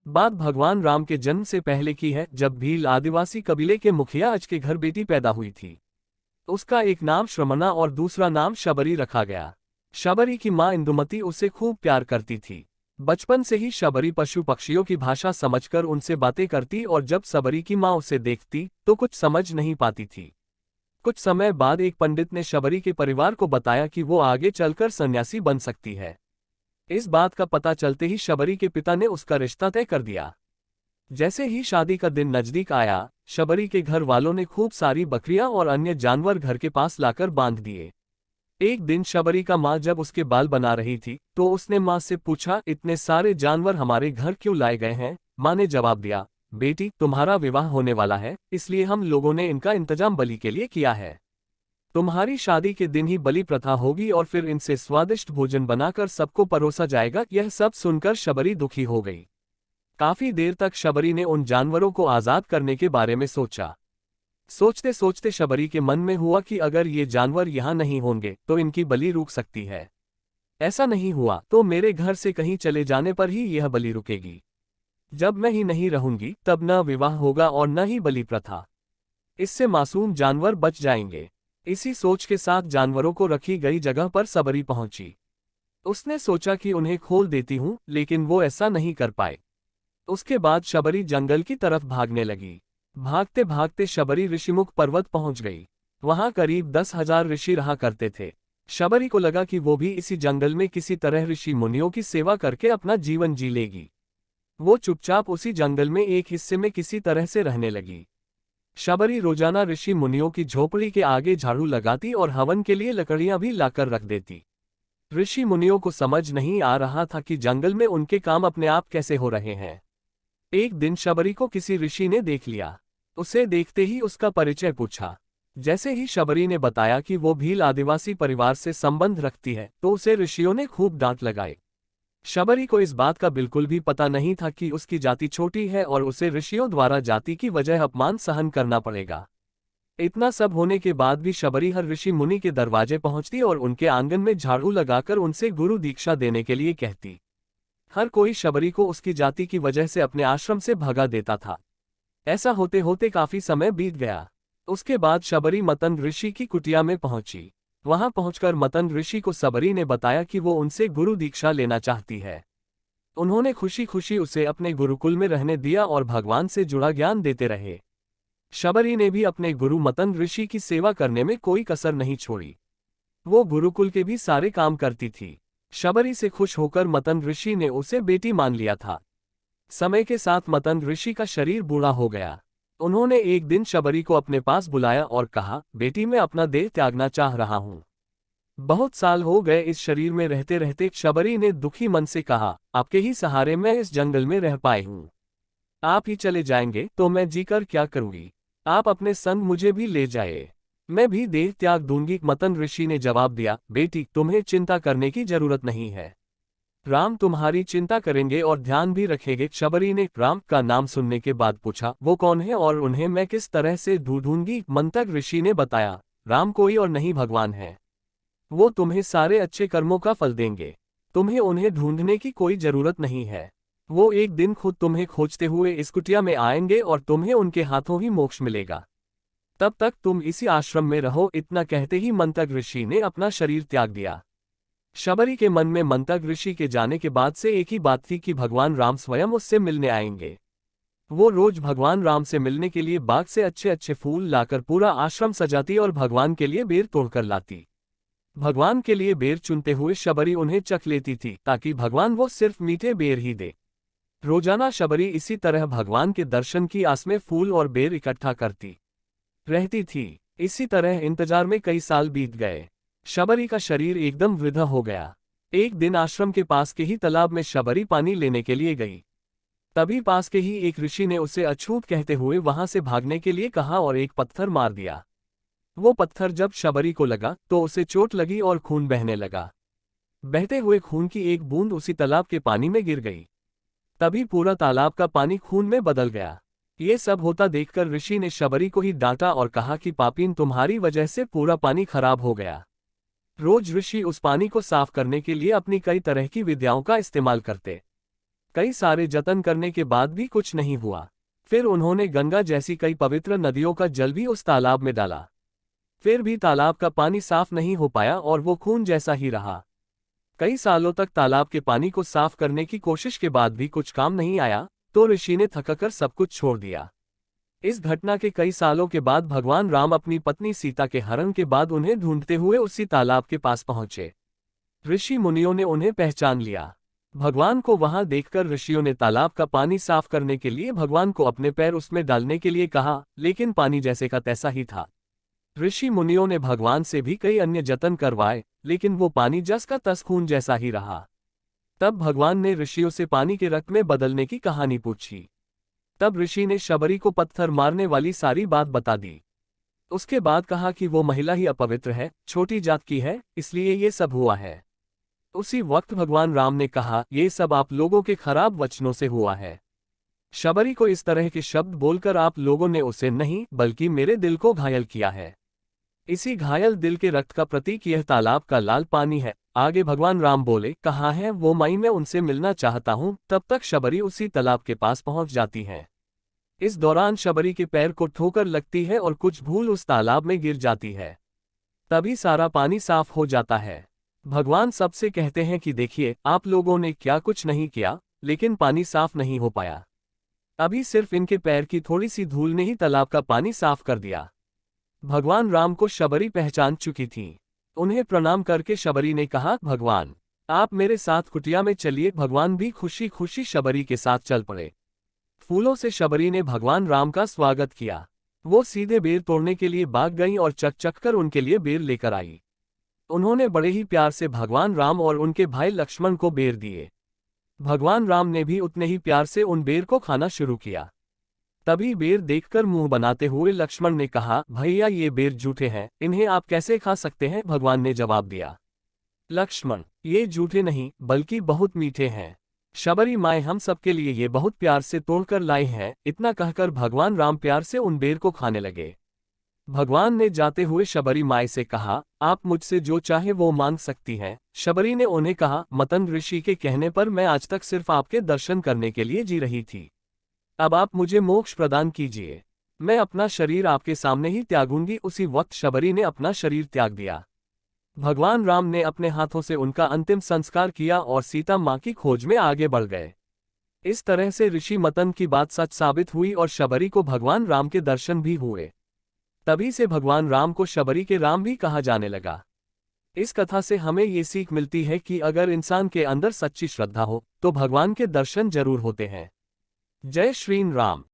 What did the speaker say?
बात भगवान राम के जन्म से पहले की है, जब भील आदिवासी कबीले के मुखिया अज के घर बेटी पैदा हुई थी। उसका एक नाम श्रमणा और दूसरा नाम शबरी रखा गया। शबरी की मां इंदुमती उसे खूब प्यार करती थी। बचपन से ही शबरी पशु पक्षियों की भाषा समझकर उनसे बातें करती और जब शबरी की मां उसे देखती तो कुछ समझ नहीं पाती थी। कुछ समय बाद एक पंडित ने शबरी के परिवार को बताया कि वो आगे चलकर सन्यासी बन सकती है। इस बात का पता चलते ही शबरी के पिता ने उसका रिश्ता तय कर दिया। जैसे ही शादी का दिन नजदीक आया, शबरी के घर वालों ने खूब सारी बकरियां और अन्य जानवर घर के पास लाकर बांध दिए। एक दिन शबरी का माँ जब उसके बाल बना रही थी तो उसने माँ से पूछा, इतने सारे जानवर हमारे घर क्यों लाए गए हैं? माँ ने जवाब दिया, बेटी तुम्हारा विवाह होने वाला है, इसलिए हम लोगों ने इनका इंतजाम बलि के लिए किया है। तुम्हारी शादी के दिन ही बलि प्रथा होगी और फिर इनसे स्वादिष्ट भोजन बनाकर सबको परोसा जाएगा। यह सब सुनकर शबरी दुखी हो गई। काफी देर तक शबरी ने उन जानवरों को आजाद करने के बारे में सोचा। सोचते सोचते शबरी के मन में हुआ कि अगर ये जानवर यहाँ नहीं होंगे तो इनकी बलि रुक सकती है। ऐसा नहीं हुआ तो मेरे घर से कहीं चले जाने पर ही यह बलि रुकेगी। जब मैं ही नहीं रहूंगी तब न विवाह होगा और न ही बलि प्रथा। इससे मासूम जानवर बच जाएंगे। इसी सोच के साथ जानवरों को रखी गई जगह पर शबरी पहुंची। उसने सोचा कि उन्हें खोल देती हूं, लेकिन वो ऐसा नहीं कर पाए। उसके बाद शबरी जंगल की तरफ भागने लगी। भागते भागते शबरी ऋषिमुख पर्वत पहुंच गई। वहां करीब 10,000 ऋषि रहा करते थे। शबरी को लगा कि वो भी इसी जंगल में किसी तरह ऋषि मुनियों की सेवा करके अपना जीवन जी लेगी। वो चुपचाप उसी जंगल में एक हिस्से में किसी तरह से रहने लगी। शबरी रोजाना ऋषि मुनियों की झोपड़ी के आगे झाड़ू लगाती और हवन के लिए लकड़ियां भी लाकर रख देती। ऋषि मुनियों को समझ नहीं आ रहा था कि जंगल में उनके काम अपने आप कैसे हो रहे हैं। एक दिन शबरी को किसी ऋषि ने देख लिया। उसे देखते ही उसका परिचय पूछा। जैसे ही शबरी ने बताया कि वो भील आदिवासी परिवार से संबंध रखती है तो उसे ऋषियों ने खूब डांट लगाई। शबरी को इस बात का बिल्कुल भी पता नहीं था कि उसकी जाति छोटी है और उसे ऋषियों द्वारा जाति की वजह अपमान सहन करना पड़ेगा। इतना सब होने के बाद भी शबरी हर ऋषि मुनि के दरवाजे पहुंचती और उनके आंगन में झाड़ू लगाकर उनसे गुरु दीक्षा देने के लिए कहती। हर कोई शबरी को उसकी जाति की वजह से अपने आश्रम से भगा देता था। ऐसा होते होते काफी समय बीत गया। उसके बाद शबरी मतन ऋषि की कुटिया में पहुंची। वहां पहुंचकर मतन ऋषि को शबरी ने बताया कि वो उनसे गुरु दीक्षा लेना चाहती है। उन्होंने खुशी खुशी उसे अपने गुरुकुल में रहने दिया और भगवान से जुड़ा ज्ञान देते रहे। शबरी ने भी अपने गुरु मतन ऋषि की सेवा करने में कोई कसर नहीं छोड़ी। वो गुरुकुल के भी सारे काम करती थी। शबरी से खुश होकर मतन ऋषि ने उसे बेटी मान लिया था। समय के साथ मतन ऋषि का शरीर बूढ़ा हो गया। उन्होंने एक दिन शबरी को अपने पास बुलाया और कहा, बेटी मैं अपना देह त्यागना चाह रहा हूँ। बहुत साल हो गए इस शरीर में रहते रहते। शबरी ने दुखी मन से कहा, आपके ही सहारे मैं इस जंगल में रह पाई हूँ। आप ही चले जाएंगे तो मैं जीकर क्या करूँगी? आप अपने संग मुझे भी ले जाए, मैं भी देह त्याग दूंगी। मतन ऋषि ने जवाब दिया, बेटी तुम्हें चिंता करने की जरूरत नहीं है। राम तुम्हारी चिंता करेंगे और ध्यान भी रखेंगे। शबरी ने राम का नाम सुनने के बाद पूछा, वो कौन है और उन्हें मैं किस तरह से ढूंढूंगी? मंतक ऋषि ने बताया, राम कोई और नहीं भगवान है। वो तुम्हें सारे अच्छे कर्मों का फल देंगे। तुम्हें उन्हें ढूंढने की कोई जरूरत नहीं है। वो एक दिन खुद तुम्हें खोजते हुए इस कुटिया में आएंगे और तुम्हें उनके हाथों ही मोक्ष मिलेगा। तब तक तुम इसी आश्रम में रहो। इतना कहते ही मंतक ऋषि ने अपना शरीर त्याग दिया। शबरी के मन में मंतक ऋषि के जाने के बाद से एक ही बात थी कि भगवान राम स्वयं उससे मिलने आएंगे। वो रोज भगवान राम से मिलने के लिए बाग से अच्छे अच्छे फूल लाकर पूरा आश्रम सजाती और भगवान के लिए बेर तोड़कर लाती। भगवान के लिए बेर चुनते हुए शबरी उन्हें चख लेती थी ताकि भगवान वो सिर्फ मीठे बेर ही दे। रोजाना शबरी इसी तरह भगवान के दर्शन की आस में फूल और बेर इकट्ठा करती रहती थी। इसी तरह इंतजार में कई साल बीत गए। शबरी का शरीर एकदम वृद्ध हो गया। एक दिन आश्रम के पास के ही तालाब में शबरी पानी लेने के लिए गई। तभी पास के ही एक ऋषि ने उसे अछूत कहते हुए वहां से भागने के लिए कहा और एक पत्थर मार दिया। वो पत्थर जब शबरी को लगा तो उसे चोट लगी और खून बहने लगा। बहते हुए खून की एक बूंद उसी तालाब के पानी में गिर गई। तभी पूरा तालाब का पानी खून में बदल गया। ये सब होता देखकर ऋषि ने शबरी को ही डांटा और कहा कि पापीन तुम्हारी वजह से पूरा पानी खराब हो गया। रोज ऋषि उस पानी को साफ करने के लिए अपनी कई तरह की विद्याओं का इस्तेमाल करते कई सारे जतन करने के बाद भी कुछ नहीं हुआ। फिर उन्होंने गंगा जैसी कई पवित्र नदियों का जल भी उस तालाब में डाला, फिर भी तालाब का पानी साफ नहीं हो पाया और वो खून जैसा ही रहा। कई सालों तक तालाब के पानी को साफ करने की कोशिश के बाद भी कुछ काम नहीं आया, तो ऋषि ने थककर सब कुछ छोड़ दिया। इस घटना के कई सालों के बाद भगवान राम अपनी पत्नी सीता के हरण के बाद उन्हें ढूंढते हुए उसी तालाब के पास पहुंचे। ऋषि मुनियों ने उन्हें पहचान लिया। भगवान को वहां देखकर ऋषियों ने तालाब का पानी साफ करने के लिए भगवान को अपने पैर उसमें डालने के लिए कहा, लेकिन पानी जैसे का तैसा ही था। ऋषि मुनियों ने भगवान से भी कई अन्य जतन करवाए, लेकिन वो पानी जस का तस खून जैसा ही रहा। तब भगवान ने ऋषियों से पानी के रक्त में बदलने की कहानी पूछी। तब ऋषि ने शबरी को पत्थर मारने वाली सारी बात बता दी। उसके बाद कहा कि वो महिला ही अपवित्र है, छोटी जात की है, इसलिए ये सब हुआ है। उसी वक्त भगवान राम ने कहा, ये सब आप लोगों के खराब वचनों से हुआ है। शबरी को इस तरह के शब्द बोलकर आप लोगों ने उसे नहीं बल्कि मेरे दिल को घायल किया है। इसी घायल दिल के रक्त का प्रतीक यह तालाब का लाल पानी है। आगे भगवान राम बोले, कहाँ है वो माई, मैं उनसे मिलना चाहता हूँ। तब तक शबरी उसी तालाब के पास पहुंच जाती है। इस दौरान शबरी के पैर को ठोकर लगती है और कुछ भूल उस तालाब में गिर जाती है। तभी सारा पानी साफ हो जाता है। भगवान सबसे कहते हैं कि देखिए, आप लोगों ने क्या कुछ नहीं किया, लेकिन पानी साफ नहीं हो पाया। अभी सिर्फ इनके पैर की थोड़ी सी धूल ने ही तालाब का पानी साफ कर दिया। भगवान राम को शबरी पहचान चुकी थी। उन्हें प्रणाम करके शबरी ने कहा, भगवान आप मेरे साथ कुटिया में चलिए। भगवान भी खुशी खुशी शबरी के साथ चल पड़े। फूलों से शबरी ने भगवान राम का स्वागत किया। वो सीधे बेर तोड़ने के लिए भाग गईं और चक चक कर उनके लिए बेर लेकर आई। उन्होंने बड़े ही प्यार से भगवान राम और उनके भाई लक्ष्मण को बेर दिए। भगवान राम ने भी उतने ही प्यार से उन बेर को खाना शुरू किया। तभी बेर देखकर मुंह बनाते हुए लक्ष्मण ने कहा, भैया ये बेर जूठे हैं, इन्हें आप कैसे खा सकते हैं? भगवान ने जवाब दिया, लक्ष्मण ये जूठे नहीं बल्कि बहुत मीठे हैं। शबरी माए हम सबके लिए ये बहुत प्यार से तोड़कर लाई हैं। इतना कहकर भगवान राम प्यार से उन बेर को खाने लगे। भगवान ने जाते हुए शबरी माए से कहा, आप मुझसे जो चाहे वो मांग सकती हैं। शबरी ने उन्हें कहा, मतंग ऋषि के कहने पर मैं आज तक सिर्फ आपके दर्शन करने के लिए जी रही थी। अब आप मुझे मोक्ष प्रदान कीजिए। मैं अपना शरीर आपके सामने ही त्यागूंगी। उसी वक्त शबरी ने अपना शरीर त्याग दिया। भगवान राम ने अपने हाथों से उनका अंतिम संस्कार किया और सीता मां की खोज में आगे बढ़ गए। इस तरह से ऋषि मतन की बात सच साबित हुई और शबरी को भगवान राम के दर्शन भी हुए। तभी से भगवान राम को शबरी के राम भी कहा जाने लगा। इस कथा से हमें ये सीख मिलती है कि अगर इंसान के अंदर सच्ची श्रद्धा हो तो भगवान के दर्शन जरूर होते हैं। जय श्री राम।